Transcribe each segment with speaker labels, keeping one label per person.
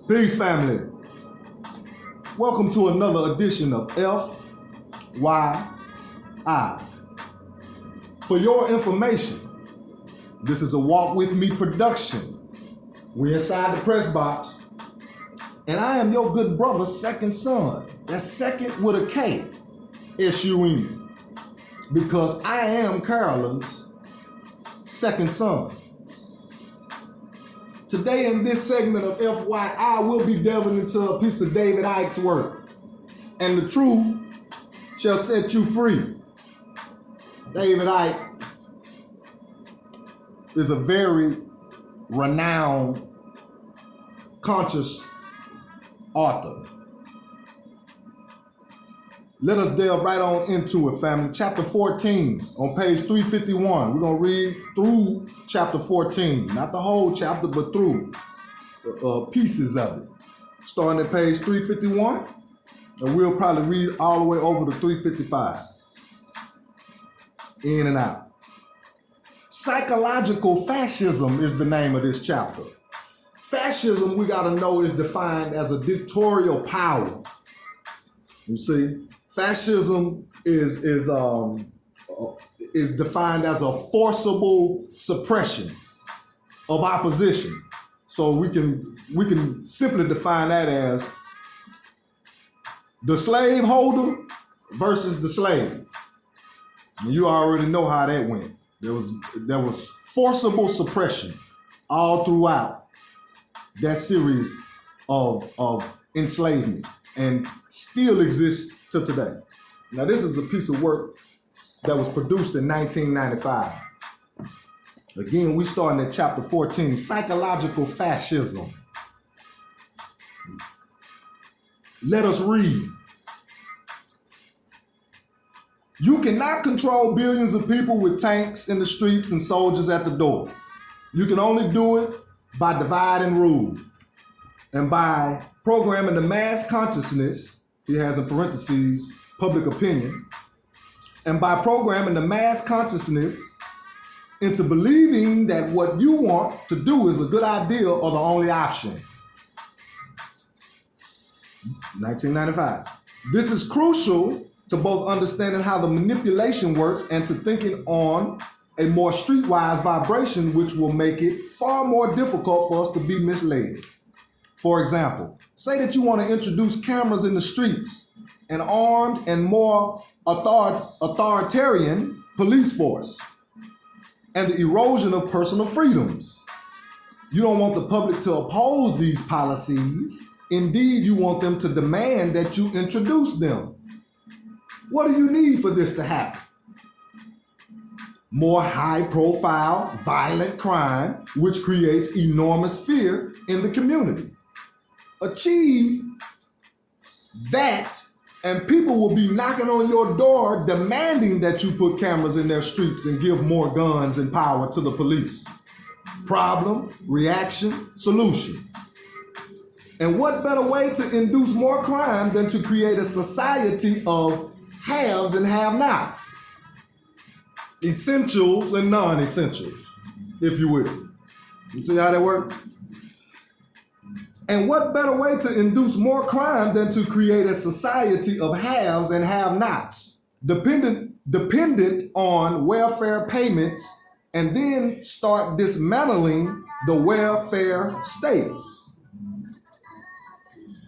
Speaker 1: Peace, family. Welcome to another edition of F.Y.I. For your information, this is a Walk With Me production. We're inside the Pressbox, and I am your good brother, second son. That's second with a K, S-U-N, because I am Carolyn's second son. Today in this segment of FYI, we'll be delving into a piece of David Icke's work. And the truth shall set you free. David Icke is a very renowned, conscious author. Let us delve right on into it, family. Chapter 14 on page 351. We're going to read through chapter 14. Not the whole chapter, but through pieces of it. Starting at page 351. And we'll probably read all the way over to 355. In and out. Psychological fascism is the name of this chapter. Fascism, we got to know, is defined as a dictatorial power. You see? Fascism is defined as a forcible suppression of opposition. So we can simply define that as the slaveholder versus the slave. And you already know how that went. There was forcible suppression all throughout that series of enslavement, and still exists to today. Now, this is a piece of work that was produced in 1995. Again, we starting at chapter 14, Psychological Fascism. Let us read. You cannot control billions of people with tanks in the streets and soldiers at the door. You can only do it by divide and rule, and by programming the mass consciousness. He has in parentheses, public opinion. And by programming the mass consciousness into believing that what you want to do is a good idea or the only option. 1995. This is crucial to both understanding how the manipulation works and to thinking on a more streetwise vibration, which will make it far more difficult for us to be misled. For example, say that you want to introduce cameras in the streets, an armed and more authoritarian police force, and the erosion of personal freedoms. You don't want the public to oppose these policies. Indeed, you want them to demand that you introduce them. What do you need for this to happen? More high-profile, violent crime, which creates enormous fear in the community. Achieve that, and people will be knocking on your door demanding that you put cameras in their streets and give more guns and power to the police. Problem, reaction, solution. And what better way to induce more crime than to create a society of haves and have-nots? Essentials and non-essentials, if you will. You see how that works? And what better way to induce more crime than to create a society of haves and have-nots, dependent on welfare payments, and then start dismantling the welfare state.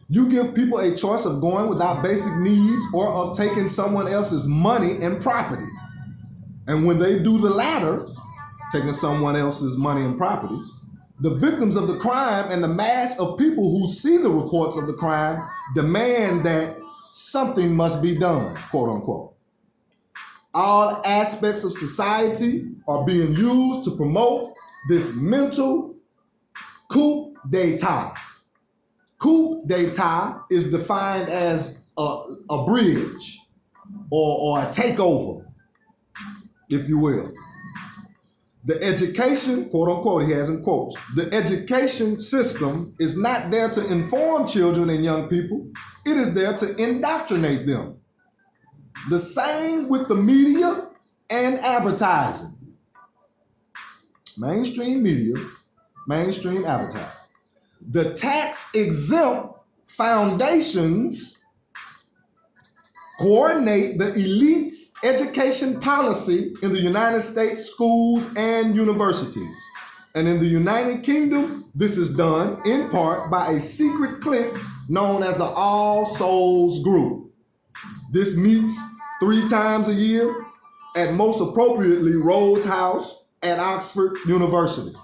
Speaker 1: You give people a choice of going without basic needs or of taking someone else's money and property. And when they do the latter, taking someone else's money and property, the victims of the crime and the mass of people who see the reports of the crime demand that something must be done, quote unquote. All aspects of society are being used to promote this mental coup d'etat. Coup d'etat is defined as a bridge or a takeover, if you will. The education, quote unquote, he has in quotes, the education system is not there to inform children and young people. It is there to indoctrinate them. The same with the media and advertising. Mainstream media, mainstream advertising. The tax-exempt foundations coordinate the elite's education policy in the United States schools and universities. And in the United Kingdom, this is done in part by a secret clique known as the All Souls Group. This meets 3 times a year at most appropriately Rhodes House at Oxford University.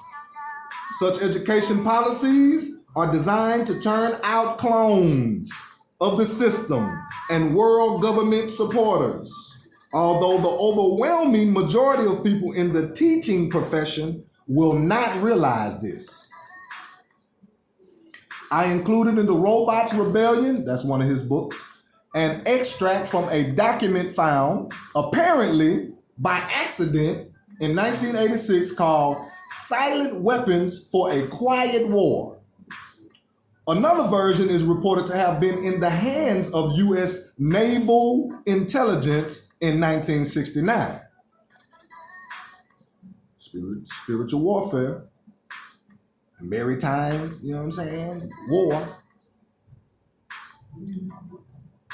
Speaker 1: Such education policies are designed to turn out clones of the system and world government supporters, although the overwhelming majority of people in the teaching profession will not realize this. I included in the Robots Rebellion, that's one of his books, an extract from a document found, apparently by accident, in 1986 called Silent Weapons for a Quiet War. Another version is reported to have been in the hands of U.S. naval intelligence in 1969. Spiritual warfare, maritime, you know what I'm saying, war.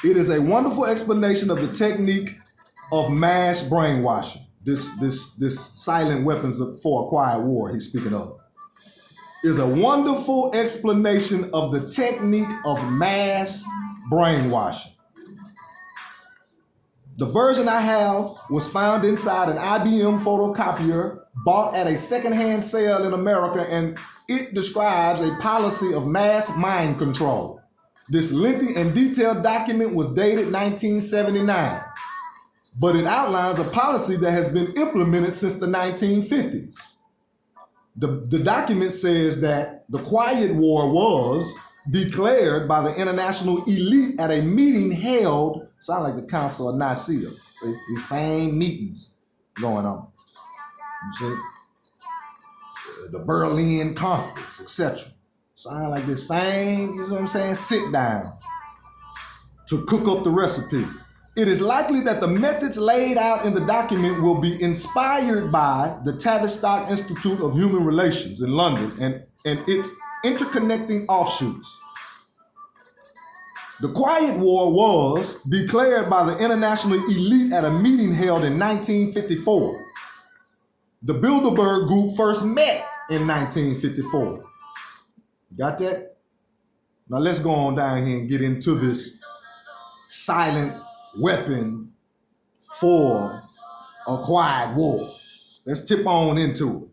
Speaker 1: It is a wonderful explanation of the technique of mass brainwashing. This silent weapons for a quiet war he's speaking of is a wonderful explanation of the technique of mass brainwashing. The version I have was found inside an IBM photocopier bought at a secondhand sale in America, and it describes a policy of mass mind control. This lengthy and detailed document was dated 1979, but it outlines a policy that has been implemented since the 1950s. The document says that the Quiet War was declared by the international elite at a meeting held, sound like the Council of Nicaea. See, these same meetings going on. You see? The Berlin Conference, etc. Sound like the same, you know what I'm saying, sit down to cook up the recipe. It is likely that the methods laid out in the document will be inspired by the Tavistock Institute of Human Relations in London and its interconnecting offshoots. The Quiet War was declared by the international elite at a meeting held in 1954. The Bilderberg Group first met in 1954. Got that? Now let's go on down here and get into this silent weapon for a quiet war. Let's tip on into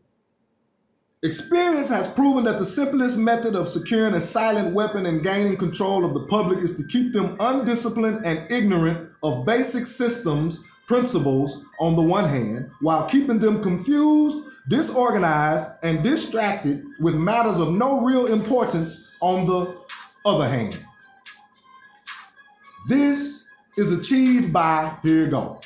Speaker 1: it. Experience has proven that the simplest method of securing a silent weapon and gaining control of the public is to keep them undisciplined and ignorant of basic systems principles on the one hand, while keeping them confused, disorganized, and distracted with matters of no real importance on the other hand. This is achieved by, here you go.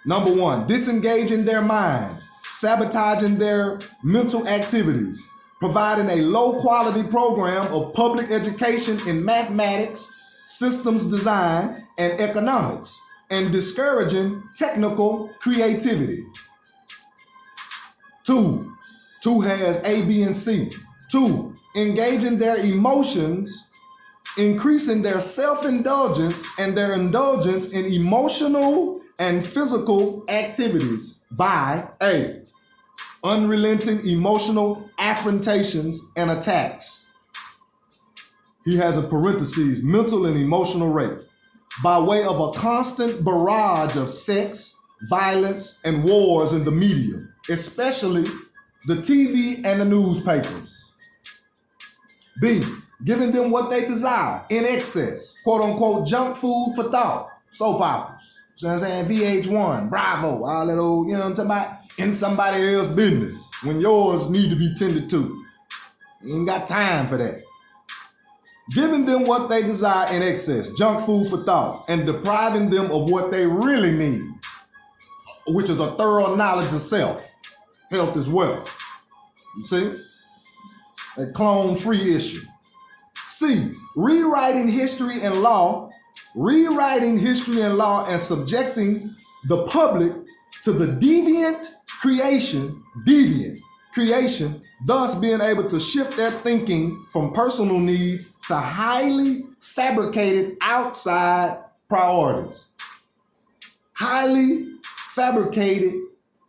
Speaker 1: Number 1, disengaging their minds, sabotaging their mental activities, providing a low-quality program of public education in mathematics, systems design, and economics, and discouraging technical creativity. 2 has A, B, and C. 2, engaging their emotions, increasing their self-indulgence and their indulgence in emotional and physical activities by A, unrelenting emotional affrontations and attacks. He has a parentheses, mental and emotional rape, by way of a constant barrage of sex, violence, and wars in the media, especially the TV and the newspapers. B, giving them what they desire in excess, quote unquote, junk food for thought, soap operas, you know what I'm saying, VH1, Bravo, all that old, you know what I'm talking about, in somebody else's business when yours need to be tended to. You ain't got time for that. Giving them what they desire in excess, junk food for thought, and depriving them of what they really need, which is a thorough knowledge of self. Health is wealth. You see? A clone-free issue. C, rewriting history and law and subjecting the public to the deviant creation, thus being able to shift their thinking from personal needs to highly fabricated outside priorities. Highly fabricated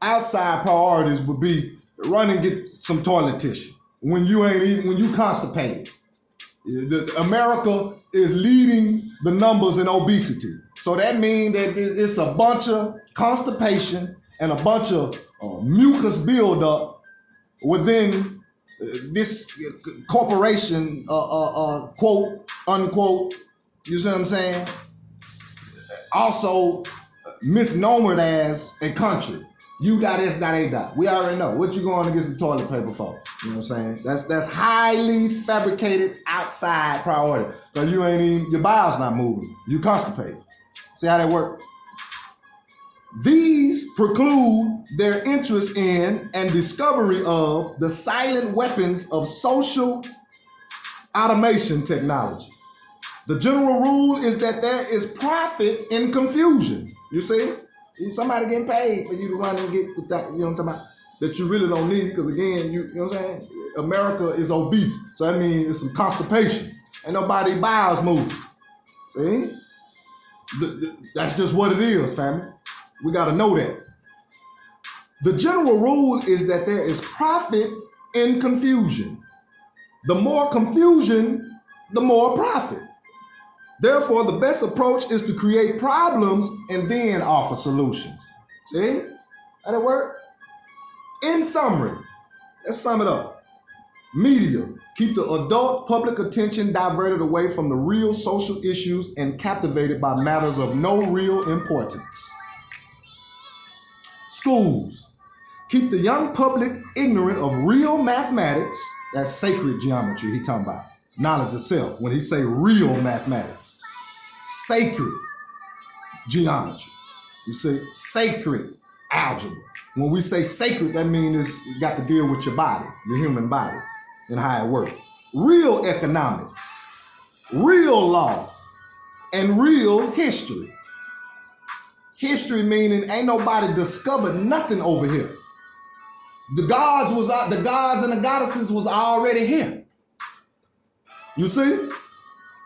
Speaker 1: outside priorities would be run and get some toilet tissue when you ain't eating, when you constipated. America is leading the numbers in obesity. So that means that it's a bunch of constipation and a bunch of mucus buildup within this corporation, quote, unquote, you see what I'm saying? Also misnomered as a country. You got this, that ain't that. We already know. What you going to get some toilet paper for? You know what I'm saying? That's highly fabricated outside priority. Because you ain't even, your bowel's not moving. You constipated. See how that works? These preclude their interest in and discovery of the silent weapons of social automation technology. The general rule is that there is profit in confusion. You see? Somebody getting paid for you to run and get the, you know what I'm talking about, that you really don't need, because again, you know what I'm saying? America is obese. So that means it's some constipation. Ain't nobody bowels moving. See? That's just what it is, family. We got to know that. The general rule is that there is profit in confusion. The more confusion, the more profit. Therefore, the best approach is to create problems and then offer solutions. See? How that work? In summary, let's sum it up. Media keep the adult public attention diverted away from the real social issues and captivated by matters of no real importance. Schools keep the young public ignorant of real mathematics. That's sacred geometry he talking about. Knowledge of self. When he say real mathematics. Sacred geometry. You see, sacred algebra. When we say sacred, that means you got to deal with your body, your human body, and how it works. Real economics, real law, and real history. History meaning ain't nobody discovered nothing over here. The gods and the goddesses was already here. You see?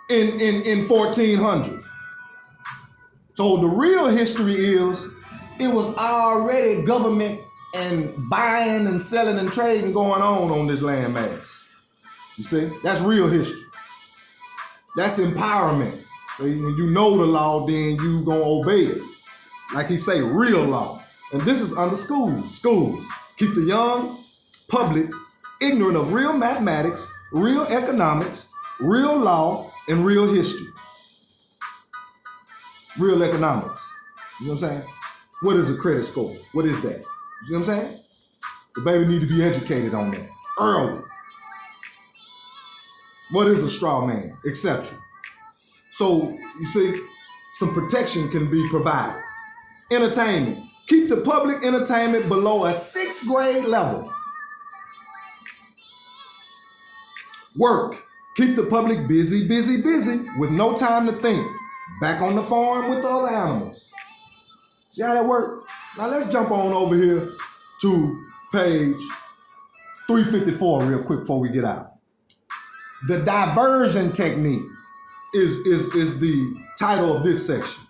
Speaker 1: In 1400. So the real history is it was already government and buying and selling and trading going on this land mass. You see? That's real history. That's empowerment. So when you know the law, then you gonna obey it. Like he say, real law. And this is under schools. Schools keep the young public ignorant of real mathematics, real economics, real law, and real history. Real economics. You know what I'm saying? What is a credit score? What is that? You see what I'm saying? The baby need to be educated on that early. What is a straw man, etc. So, you see, some protection can be provided. Entertainment. Keep the public entertainment below a 6th grade level. Work. Keep the public busy with no time to think. Back on the farm with the other animals. See how that works? Now let's jump on over here to page 354 real quick before we get out. The diversion technique is the title of this section.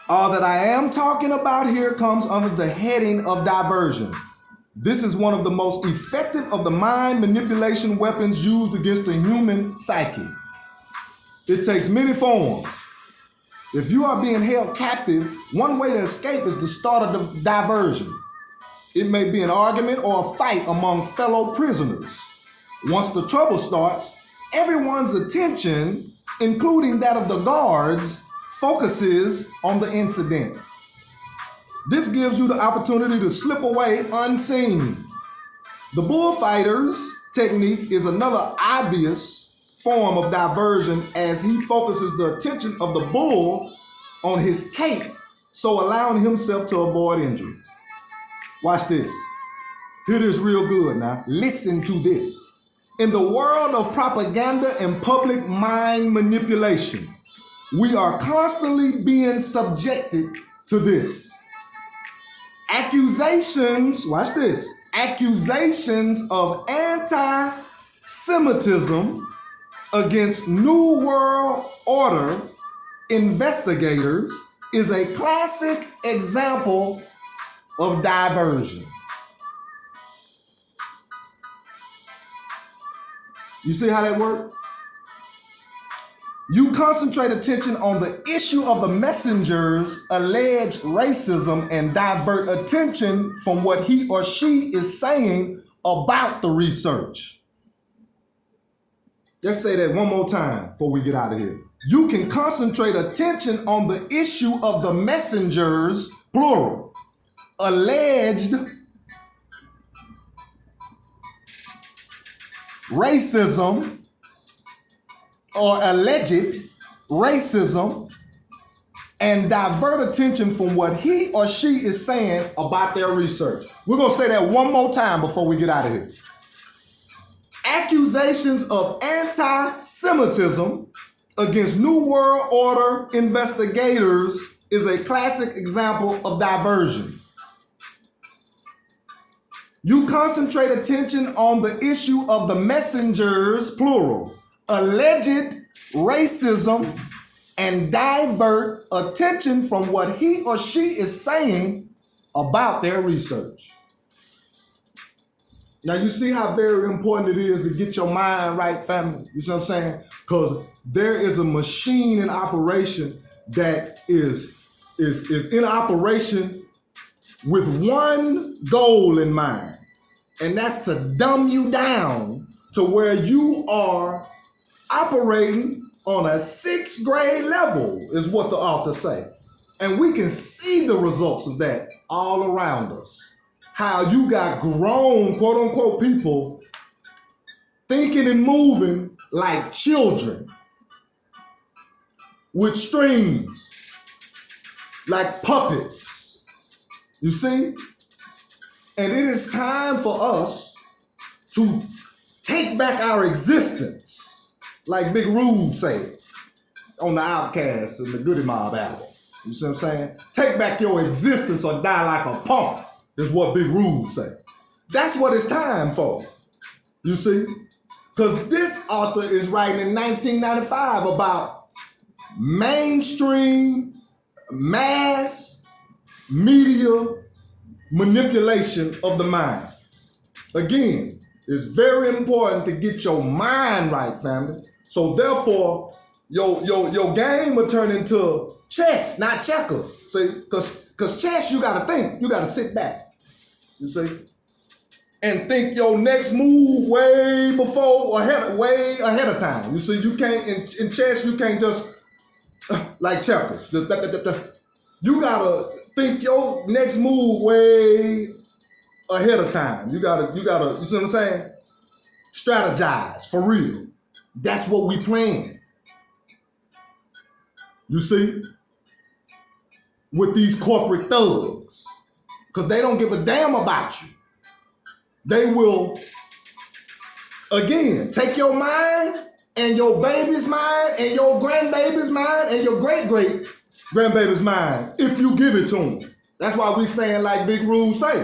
Speaker 1: All that I am talking about here comes under the heading of diversion. This is one of the most effective of the mind manipulation weapons used against the human psyche. It takes many forms. If you are being held captive, one way to escape is to start a diversion. It may be an argument or a fight among fellow prisoners. Once the trouble starts, everyone's attention, including that of the guards, focuses on the incident. This gives you the opportunity to slip away unseen. The bullfighter's technique is another obvious form of diversion, as he focuses the attention of the bull on his cape, so allowing himself to avoid injury. Watch this. Hear this real good now. Listen to this. In the world of propaganda and public mind manipulation, we are constantly being subjected to this. Accusations, watch this, accusations of anti-Semitism against New World Order investigators is a classic example of diversion. You see how that works? You concentrate attention on the issue of the messenger's alleged racism and divert attention from what he or she is saying about the research. Let's say that one more time before we get out of here. You can concentrate attention on the issue of the messenger's, plural, alleged racism or alleged racism and divert attention from what he or she is saying about their research. We're going to say that one more time before we get out of here. Accusations of anti-Semitism against New World Order investigators is a classic example of diversion. You concentrate attention on the issue of the messenger's, plural, alleged racism and divert attention from what he or she is saying about their research. Now you see how very important it is to get your mind right, family. You see what I'm saying? Because there is a machine in operation that is in operation with one goal in mind, and that's to dumb you down to where you are operating on a 6th grade level, is what the author say. And we can see the results of that all around us. How you got grown, quote unquote, people thinking and moving like children with strings, like puppets. You see? And it is time for us to take back our existence, like Big Rude said on the Outcast and the Goody Mob album. You see what I'm saying? Take back your existence or die like a punk, is what Big Rude said. That's what it's time for. You see? Because this author is writing in 1995 about mainstream mass media manipulation of the mind. Again, it's very important to get your mind right, family. So therefore, your game will turn into chess, not checkers. See, because chess, you gotta think, you gotta sit back. You see, and think your next move way ahead of time. You see, you can't in chess, you can't just like checkers. You gotta think your next move way ahead of time. You gotta, you see what I'm saying? Strategize for real. That's what we playing. You see? With these corporate thugs. Because they don't give a damn about you. They will, again, take your mind and your baby's mind and your grandbaby's mind and your great-great-grandbaby's mind if you give it to them. That's why we saying like Big Rule say,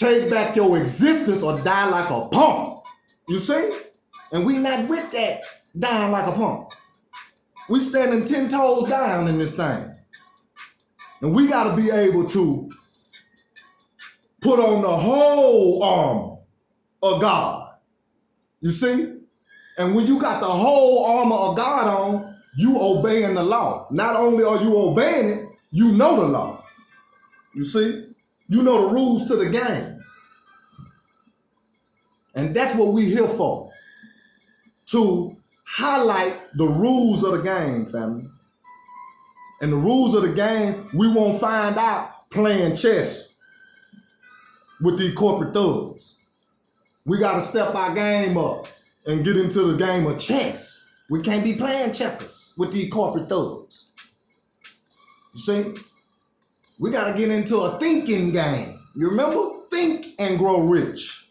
Speaker 1: take back your existence or die like a punk. You see? And we not with that dying like a punk. We standing 10 toes down in this thing. And we got to be able to put on the whole armor of God. You see? And when you got the whole armor of God on, you obeying the law. Not only are you obeying it, you know the law. You see? You know the rules to the game. And that's what we here for. To highlight the rules of the game, family. And the rules of the game, we won't find out playing chess with these corporate thugs. We got to step our game up and get into the game of chess. We can't be playing checkers with these corporate thugs. You see? We got to get into a thinking game. You remember? Think and grow rich.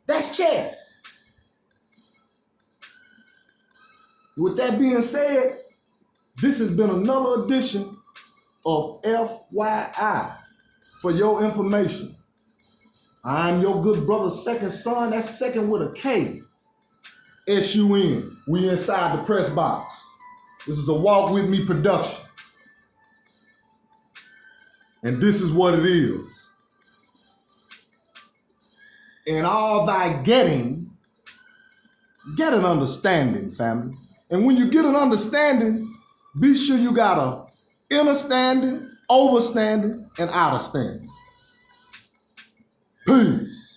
Speaker 1: That's chess. With that being said, this has been another edition of F.Y.I. for your information, I'm your good brother, second son. That's second with a K. S-U-N. We inside the Pressbox. This is a Walk With Me production. And this is what it is. In all thy getting, get an understanding, family. And when you get an understanding, be sure you got a understanding, overstanding, and outerstanding. Peace.